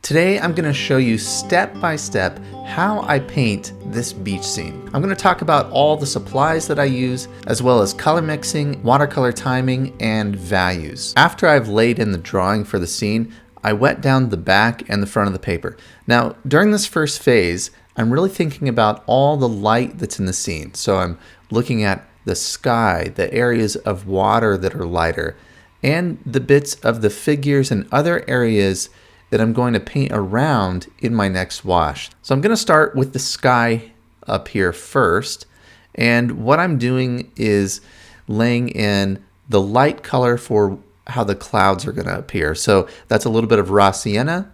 Today I'm going to show you step by step how I paint this beach scene. I'm going to talk about all the supplies that I use, as well as color mixing, watercolor timing, and values. After I've laid in the drawing for the scene, I wet down the back and the front of the paper. Now, during this first phase, I'm really thinking about all the light that's in the scene. So I'm looking at the sky, the areas of water that are lighter, and the bits of the figures and other areas that I'm going to paint around in my next wash. So I'm going to start with the sky up here first. And what I'm doing is laying in the light color for how the clouds are going to appear. So that's a little bit of raw sienna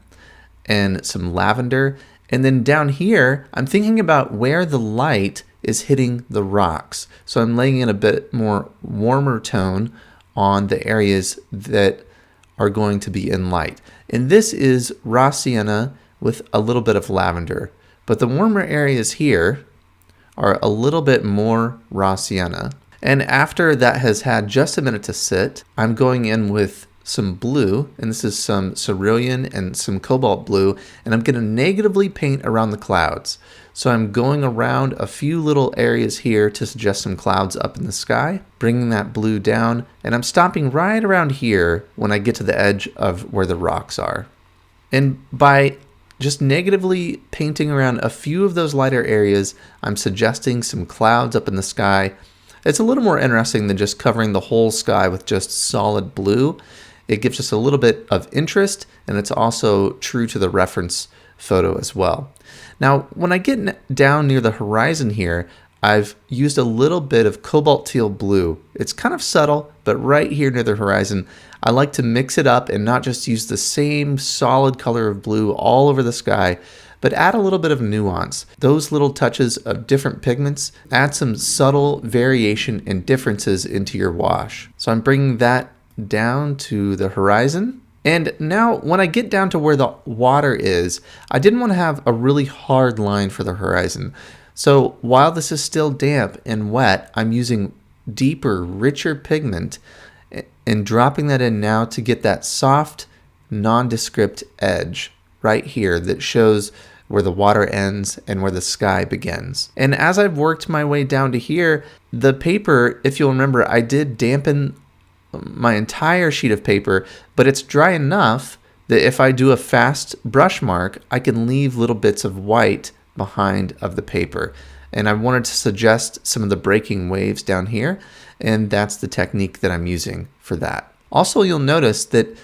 and some lavender. And then down here, I'm thinking about where the light is hitting the rocks. So I'm laying in a bit more warmer tone on the areas that are going to be in light. And this is raw sienna with a little bit of lavender. But the warmer areas here are a little bit more raw sienna. And after that has had just a minute to sit, I'm going in with some blue, and this is some cerulean and some cobalt blue, and I'm going to negatively paint around the clouds. So I'm going around a few little areas here to suggest some clouds up in the sky, bringing that blue down, and I'm stopping right around here when I get to the edge of where the rocks are. And by just negatively painting around a few of those lighter areas, I'm suggesting some clouds up in the sky. It's a little more interesting than just covering the whole sky with just solid blue. It gives us a little bit of interest, and it's also true to the reference photo as well. Now, when I get down near the horizon here, I've used a little bit of Cobalt Teal Blue. It's kind of subtle, but right here near the horizon, I like to mix it up and not just use the same solid color of blue all over the sky, but add a little bit of nuance. Those little touches of different pigments add some subtle variation and differences into your wash. So I'm bringing that down to the horizon. And now when I get down to where the water is, I didn't want to have a really hard line for the horizon. So while this is still damp and wet, I'm using deeper, richer pigment and dropping that in now to get that soft, nondescript edge right here that shows where the water ends and where the sky begins. And as I've worked my way down to here, the paper, if you'll remember, I did dampen my entire sheet of paper, but it's dry enough that if I do a fast brush mark, I can leave little bits of white behind of the paper. And I wanted to suggest some of the breaking waves down here, and that's the technique that I'm using for that. Also, you'll notice that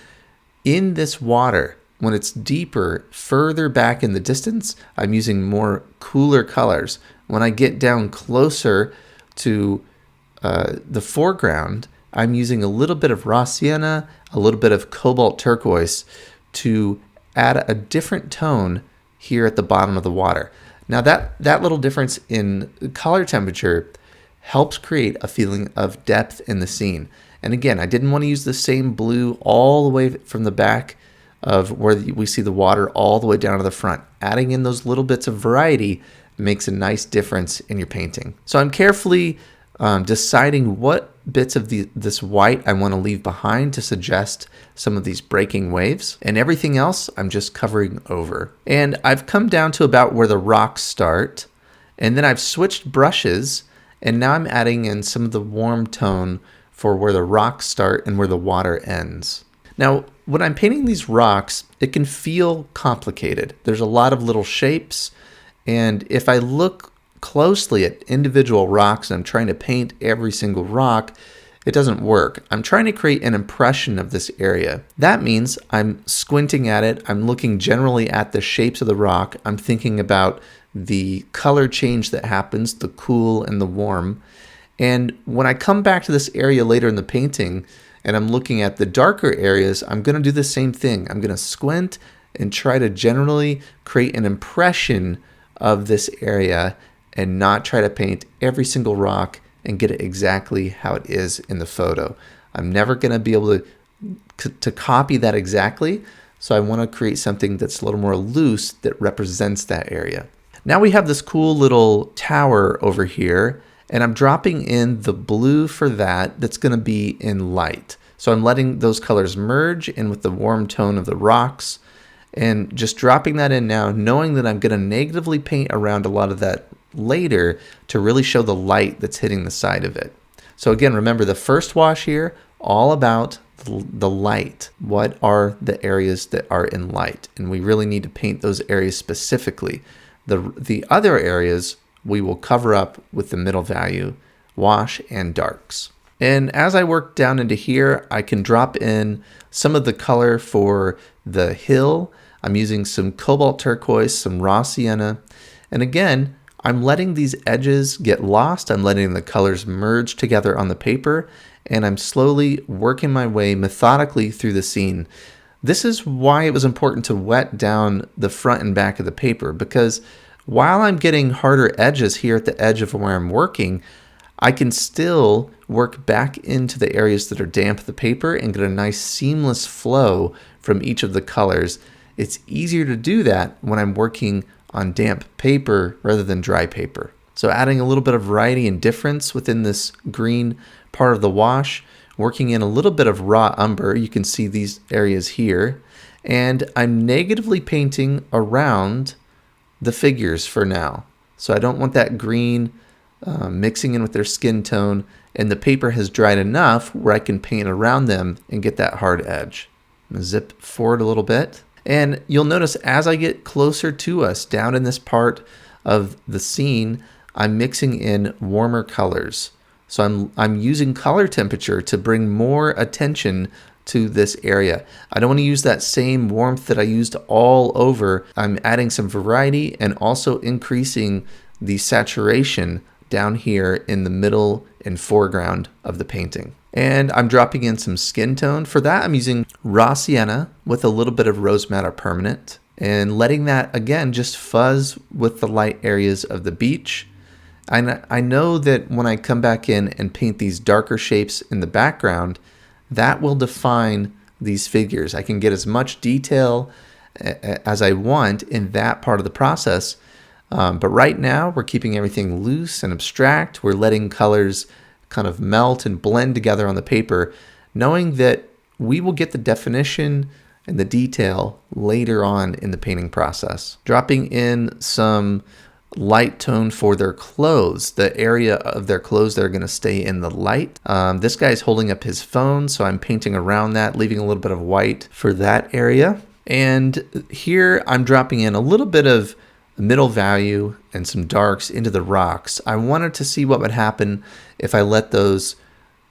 in this water, when it's deeper, further back in the distance, I'm using more cooler colors. When I get down closer to the foreground, I'm using a little bit of raw sienna, a little bit of Cobalt Turquoise to add a different tone here at the bottom of the water. Now that little difference in color temperature helps create a feeling of depth in the scene. And again, I didn't want to use the same blue all the way from the back of where we see the water all the way down to the front. Adding in those little bits of variety makes a nice difference in your painting. So I'm carefully deciding what bits of this white I want to leave behind to suggest some of these breaking waves, and everything else I'm just covering over. And I've come down to about where the rocks start, and then I've switched brushes, and now I'm adding in some of the warm tone for where the rocks start and where the water ends. Now, when I'm painting these rocks, it can feel complicated. There's a lot of little shapes, and if I look closely at individual rocks and I'm trying to paint every single rock, it doesn't work. I'm trying to create an impression of this area. That means I'm squinting at it. I'm looking generally at the shapes of the rock. I'm thinking about the color change that happens, the cool and the warm. And when I come back to this area later in the painting and I'm looking at the darker areas, I'm going to do the same thing. I'm going to squint and try to generally create an impression of this area and not try to paint every single rock and get it exactly how it is in the photo. I'm never going to be able to copy that exactly, so I want to create something that's a little more loose that represents that area. Now we have this cool little tower over here, and I'm dropping in the blue for that's going to be in light. So I'm letting those colors merge in with the warm tone of the rocks, And just dropping that in now, knowing that I'm going to negatively paint around a lot of that later to really show the light that's hitting the side of it. So again, remember the first wash here, all about the light. What are the areas that are in light? And we really need to paint those areas specifically. The other areas we will cover up with the middle value wash and darks. And as I work down into here, I can drop in some of the color for the hill. I'm using some Cobalt Turquoise, some raw sienna. And again, I'm letting these edges get lost. I'm letting the colors merge together on the paper, and I'm slowly working my way methodically through the scene. This is why it was important to wet down the front and back of the paper, because while I'm getting harder edges here at the edge of where I'm working, I can still work back into the areas that are damp of the paper and get a nice seamless flow from each of the colors. It's easier to do that when I'm working on damp paper rather than dry paper. So adding a little bit of variety and difference within this green part of the wash, working in a little bit of raw umber. You can see these areas here. And I'm negatively painting around the figures for now. So I don't want that green mixing in with their skin tone, and the paper has dried enough where I can paint around them and get that hard edge. I'm gonna zip forward a little bit. And you'll notice as I get closer to us down in this part of the scene, I'm mixing in warmer colors. So I'm using color temperature to bring more attention to this area. I don't want to use that same warmth that I used all over. I'm adding some variety and also increasing the saturation down here in the middle and foreground of the painting. And I'm dropping in some skin tone. For that, I'm using raw sienna with a little bit of rose madder permanent and letting that, again, just fuzz with the light areas of the beach. I know that when I come back in and paint these darker shapes in the background, that will define these figures. I can get as much detail as I want in that part of the process. But right now, we're keeping everything loose and abstract. We're letting colors kind of melt and blend together on the paper, knowing that we will get the definition and the detail later on in the painting process. Dropping in some light tone for their clothes, the area of their clothes that are going to stay in the light. This guy's holding up his phone, so I'm painting around that, leaving a little bit of white for that area. And here I'm dropping in a little bit of middle value and some darks into the rocks. I wanted to see what would happen if I let those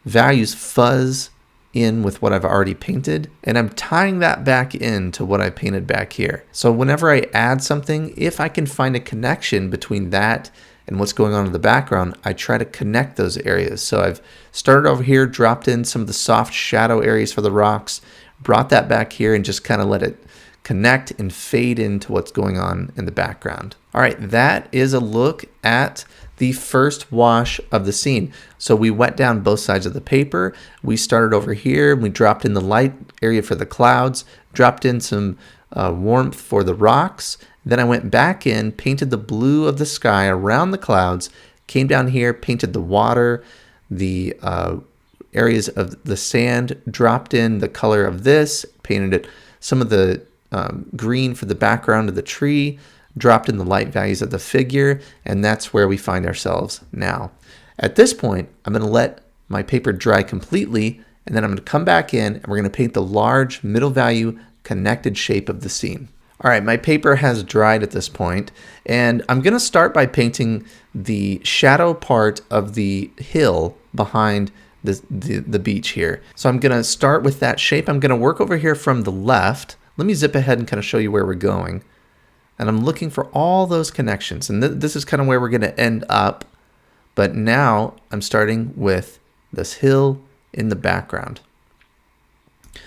values fuzz in with what I've already painted, and I'm tying that back into what I painted back here. So whenever I add something, if I can find a connection between that and what's going on in the background, I try to connect those areas. So I've started over here, dropped in some of the soft shadow areas for the rocks, brought that back here and just kind of let it connect and fade into what's going on in the background. All right, that is a look at the first wash of the scene. So we wet down both sides of the paper. We started over here and we dropped in the light area for the clouds, dropped in some warmth for the rocks. Then I went back in, painted the blue of the sky around the clouds, came down here, painted the water, the areas of the sand, dropped in the color of this, painted it, some of the green for the background of the tree, dropped in the light values of the figure, and that's where we find ourselves now. At this point, I'm going to let my paper dry completely, and then I'm going to come back in and we're going to paint the large middle value connected shape of the scene. All right, my paper has dried at this point, and I'm going to start by painting the shadow part of the hill behind the beach here. So I'm going to start with that shape. I'm going to work over here from the left. Let me zip ahead and kind of show you where we're going. And I'm looking for all those connections. And this is kind of where we're going to end up. But now I'm starting with this hill in the background.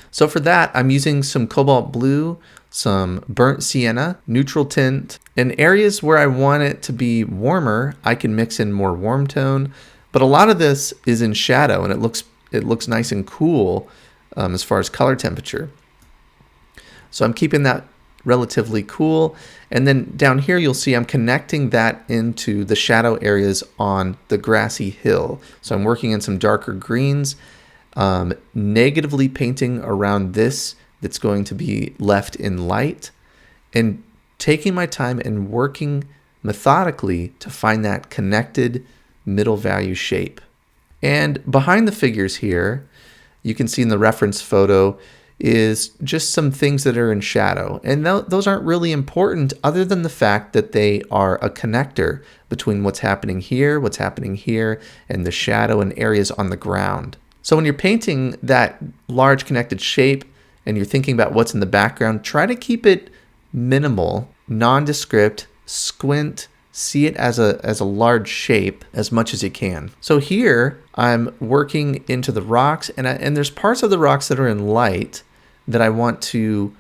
So for that, I'm using some Cobalt Blue, some burnt sienna, neutral tint. In areas where I want it to be warmer, I can mix in more warm tone. But a lot of this is in shadow, and it looks nice and cool as far as color temperature. So I'm keeping that relatively cool. And then down here, you'll see I'm connecting that into the shadow areas on the grassy hill. So I'm working in some darker greens, negatively painting around this that's going to be left in light. and taking my time and working methodically to find that connected middle value shape. And behind the figures here, you can see in the reference photo is just some things that are in shadow. And those aren't really important other than the fact that they are a connector between what's happening here, and the shadow and areas on the ground. So when you're painting that large connected shape and you're thinking about what's in the background, try to keep it minimal, nondescript, squint, see it as a large shape as much as you can. So here I'm working into the rocks, and there's parts of the rocks that are in light that I want to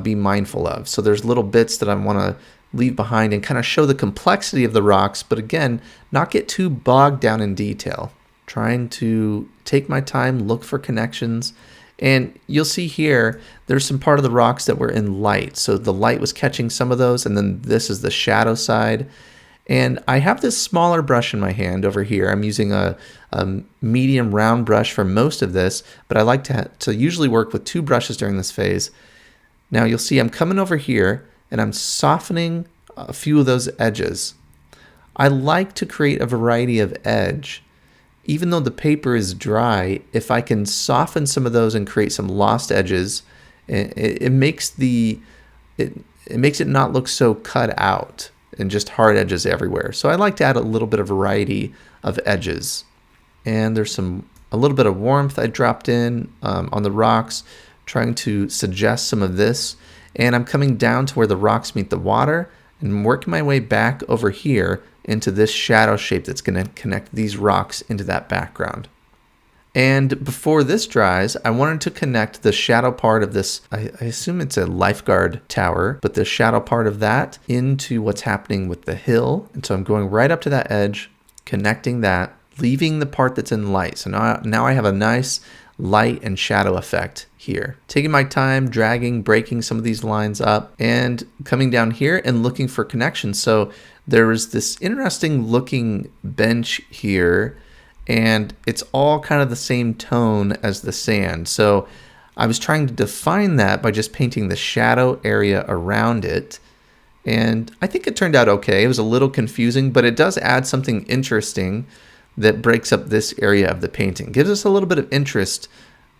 be mindful of. So there's little bits that I want to leave behind and kind of show the complexity of the rocks, but again, not get too bogged down in detail. Trying to take my time, look for connections. And you'll see here, there's some part of the rocks that were in light. So the light was catching some of those, and then this is the shadow side. And I have this smaller brush in my hand over here. I'm using a medium round brush for most of this, but I like to usually work with 2 brushes during this phase. Now you'll see I'm coming over here and I'm softening a few of those edges. I like to create a variety of edge. Even though the paper is dry, if I can soften some of those and create some lost edges, it makes it not look so cut out and just hard edges everywhere. So I like to add a little bit of variety of edges. And there's a little bit of warmth I dropped in on the rocks, trying to suggest some of this. And I'm coming down to where the rocks meet the water and working my way back over here into this shadow shape that's going to connect these rocks into that background. And before this dries, I wanted to connect the shadow part of this, I assume it's a lifeguard tower, but the shadow part of that into what's happening with the hill. And so I'm going right up to that edge, connecting that, leaving the part that's in light. So now I have a nice light and shadow effect here. Taking my time, dragging, breaking some of these lines up, and coming down here and looking for connections. So there is this interesting looking bench here, and it's all kind of the same tone as the sand. So I was trying to define that by just painting the shadow area around it. And I think it turned out okay. It was a little confusing, but it does add something interesting that breaks up this area of the painting. Gives us a little bit of interest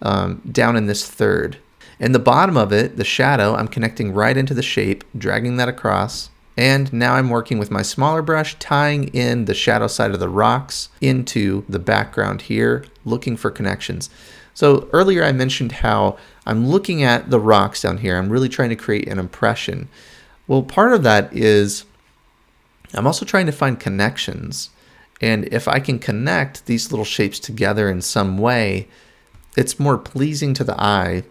down in this third. And the bottom of it, the shadow, I'm connecting right into the shape, dragging that across. And now I'm working with my smaller brush, tying in the shadow side of the rocks into the background here, looking for connections. So earlier I mentioned how I'm looking at the rocks down here. I'm really trying to create an impression. Well, part of that is I'm also trying to find connections. And if I can connect these little shapes together in some way, it's more pleasing to the eye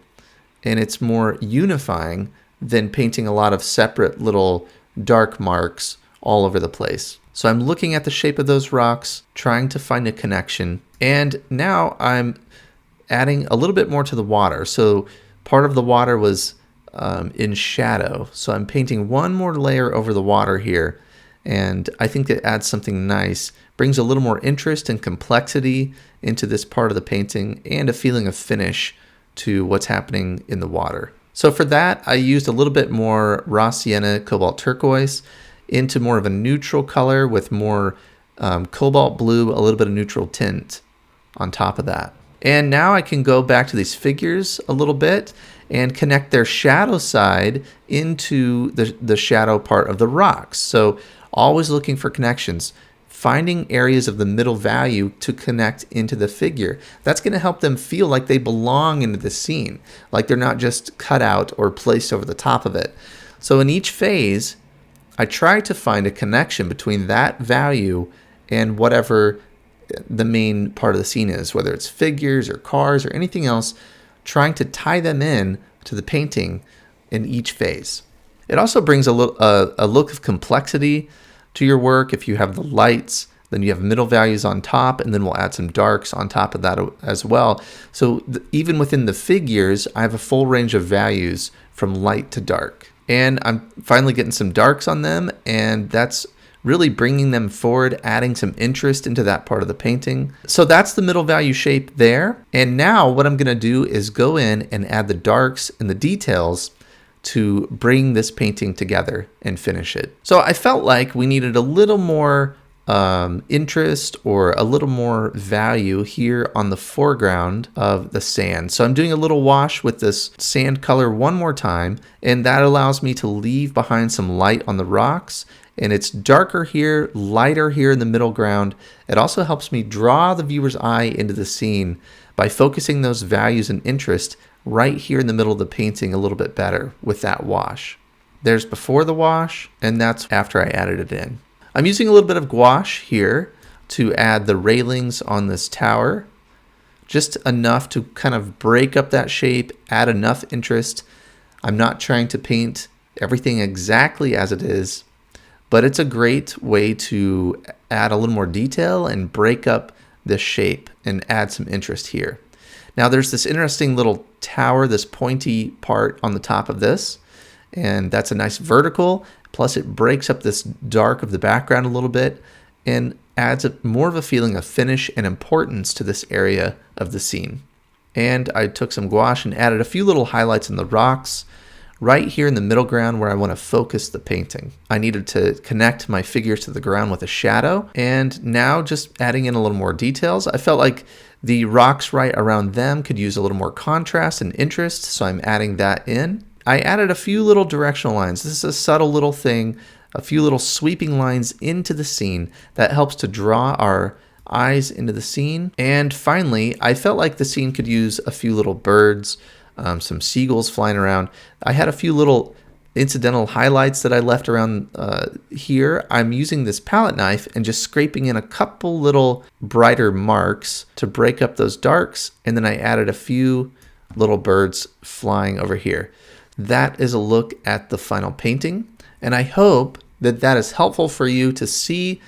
and it's more unifying than painting a lot of separate little dark marks all over the place. So I'm looking at the shape of those rocks, trying to find a connection. And now I'm adding a little bit more to the water. So part of the water was in shadow. So I'm painting one more layer over the water here. And I think it adds something nice, brings a little more interest and complexity into this part of the painting and a feeling of finish to what's happening in the water. So for that, I used a little bit more raw sienna Cobalt Turquoise into more of a neutral color with more Cobalt Blue, a little bit of neutral tint on top of that. And now I can go back to these figures a little bit and connect their shadow side into the shadow part of the rocks. So always looking for connections, finding areas of the middle value to connect into the figure. That's going to help them feel like they belong into the scene, like they're not just cut out or placed over the top of it. So in each phase, I try to find a connection between that value and whatever the main part of the scene is, whether it's figures or cars or anything else, trying to tie them in to the painting in each phase. It also brings a look of complexity to your work. If you have the lights, then you have middle values on top, and then we'll add some darks on top of that as well. So even within the figures, I have a full range of values from light to dark. And I'm finally getting some darks on them, and that's really bringing them forward, adding some interest into that part of the painting. So that's the middle value shape there. And now what I'm going to do is go in and add the darks and the details to bring this painting together and finish it. So I felt like we needed a little more interest or a little more value here on the foreground of the sand. So I'm doing a little wash with this sand color one more time, and that allows me to leave behind some light on the rocks. And it's darker here, lighter here in the middle ground. It also helps me draw the viewer's eye into the scene by focusing those values and interest right here in the middle of the painting a little bit better with that wash. There's before the wash, and that's after I added it in. I'm using a little bit of gouache here to add the railings on this tower, just enough to kind of break up that shape, add enough interest. I'm not trying to paint everything exactly as it is, but it's a great way to add a little more detail and break up this shape and add some interest here. Now there's this interesting little tower, this pointy part on the top of this, and that's a nice vertical. Plus it breaks up this dark of the background a little bit and adds more of a feeling of finish and importance to this area of the scene. And I took some gouache and added a few little highlights in the rocks right here in the middle ground where I want to focus the painting. I needed to connect my figures to the ground with a shadow, and now just adding in a little more details. I felt like the rocks right around them could use a little more contrast and interest, so I'm adding that in. I added a few little directional lines. This is a subtle little thing, a few little sweeping lines into the scene that helps to draw our eyes into the scene. And finally, I felt like the scene could use a few little birds, some seagulls flying around. I had a few little incidental highlights that I left around here. I'm using this palette knife and just scraping in a couple little brighter marks to break up those darks. And then I added a few little birds flying over here. That is a look at the final painting, and I hope that that is helpful for you to see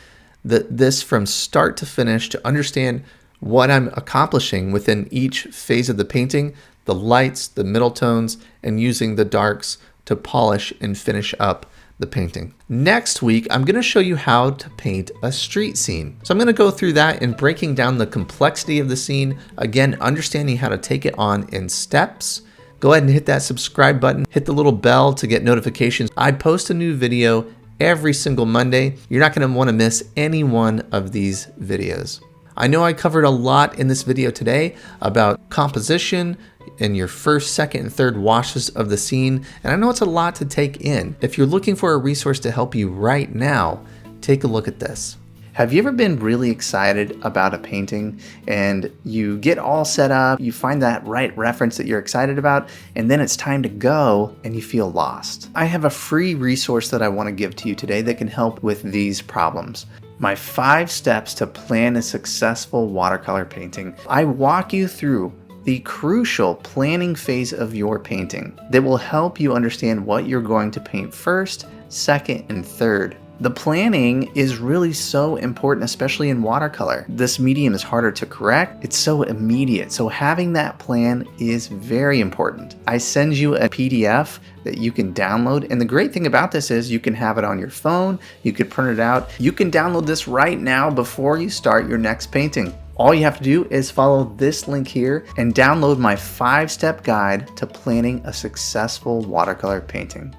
this from start to finish, to understand what I'm accomplishing within each phase of the painting, the lights, the middle tones, and using the darks to polish and finish up the painting. Next week, I'm going to show you how to paint a street scene. So I'm going to go through that and breaking down the complexity of the scene, again, understanding how to take it on in steps. Go ahead and hit that subscribe button, hit the little bell to get notifications. I post a new video every single Monday. You're not going to want to miss any one of these videos. I know I covered a lot in this video today about composition and your first, second, and third washes of the scene, and I know it's a lot to take in. If you're looking for a resource to help you right now, take a look at this. Have you ever been really excited about a painting and you get all set up, you find that right reference that you're excited about, and then it's time to go and you feel lost? I have a free resource that I want to give to you today that can help with these problems. My 5 steps to plan a successful watercolor painting. I walk you through the crucial planning phase of your painting that will help you understand what you're going to paint first, second, and third. The planning is really so important, especially in watercolor. This medium is harder to correct. It's so immediate. So having that plan is very important. I send you a PDF that you can download. And the great thing about this is you can have it on your phone. You could print it out. You can download this right now before you start your next painting. All you have to do is follow this link here and download my 5-step guide to planning a successful watercolor painting.